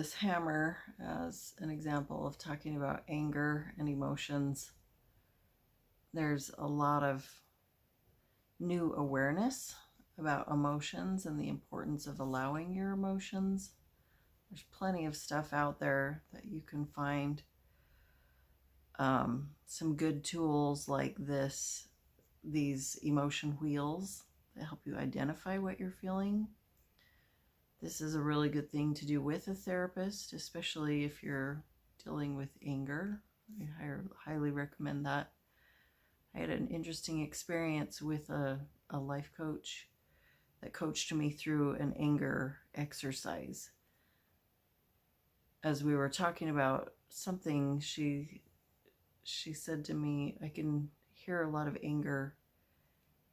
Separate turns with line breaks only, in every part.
this hammer as an example of talking about anger and emotions. There's a lot of new awareness about emotions and the importance of allowing your emotions. There's plenty of stuff out there that you can find. Some good tools like these emotion wheels that help you identify what you're feeling. This is a really good thing to do with a therapist, especially if you're dealing with anger. I highly recommend that. I had an interesting experience with a life coach that coached me through an anger exercise. As we were talking about something, she said to me, "I can hear a lot of anger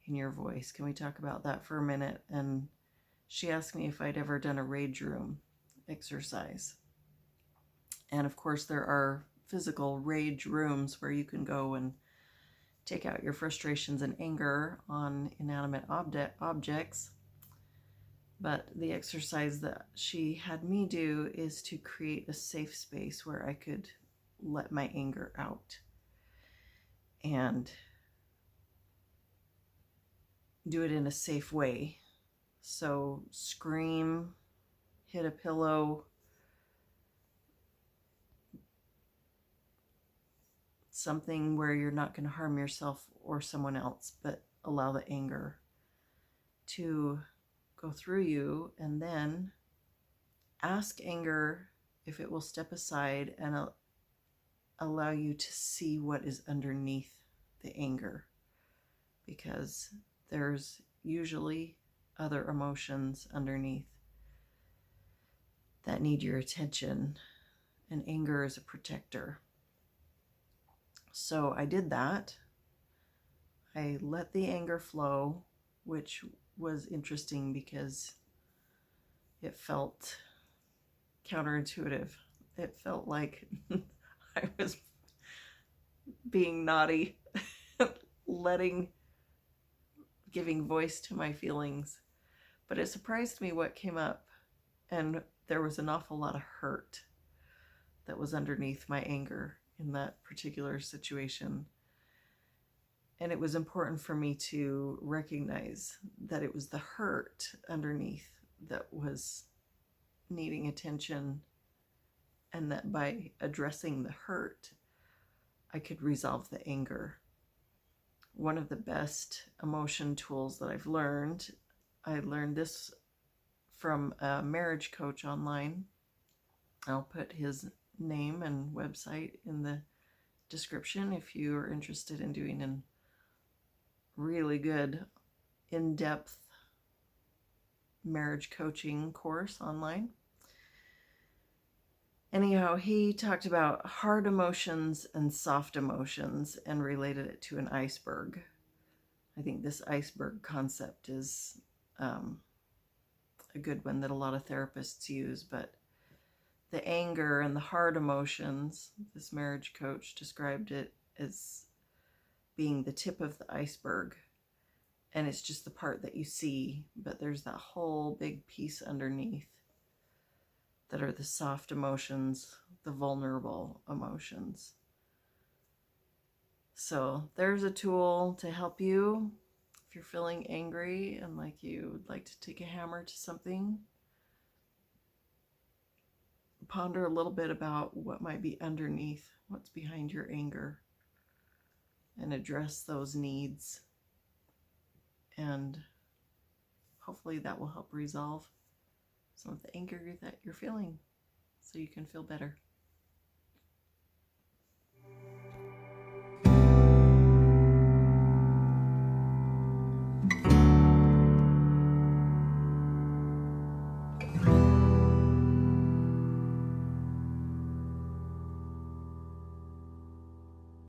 in your voice. Can we talk about that for a minute?" And she asked me if I'd ever done a rage room exercise. And of course, there are physical rage rooms where you can go and take out your frustrations and anger on inanimate objects. But the exercise that she had me do is to create a safe space where I could let my anger out and do it in a safe way. So scream, hit a pillow, something where you're not going to harm yourself or someone else, but allow the anger to go through you, and then ask anger if it will step aside and allow you to see what is underneath the anger, because there's usually other emotions underneath that need your attention, and anger is a protector. So I did that. I let the anger flow, which was interesting because it felt counterintuitive. It felt like I was being naughty, giving voice to my feelings. But it surprised me what came up, and there was an awful lot of hurt that was underneath my anger in that particular situation. And it was important for me to recognize that it was the hurt underneath that was needing attention, and that by addressing the hurt, I could resolve the anger. One of the best emotion tools that I've learned, I learned this from a marriage coach online. I'll put his name and website in the description if you are interested in doing a really good in-depth marriage coaching course online. Anyhow, he talked about hard emotions and soft emotions and related it to an iceberg. I think this iceberg concept is a good one that a lot of therapists use, but the anger and the hard emotions, this marriage coach described it as being the tip of the iceberg, and it's just the part that you see, but there's that whole big piece underneath that are the soft emotions, the vulnerable emotions. So there's a tool to help you if you're feeling angry and like you would like to take a hammer to something. Ponder a little bit about what might be underneath, what's behind your anger, and address those needs. And hopefully that will help resolve some of the anger that you're feeling so you can feel better.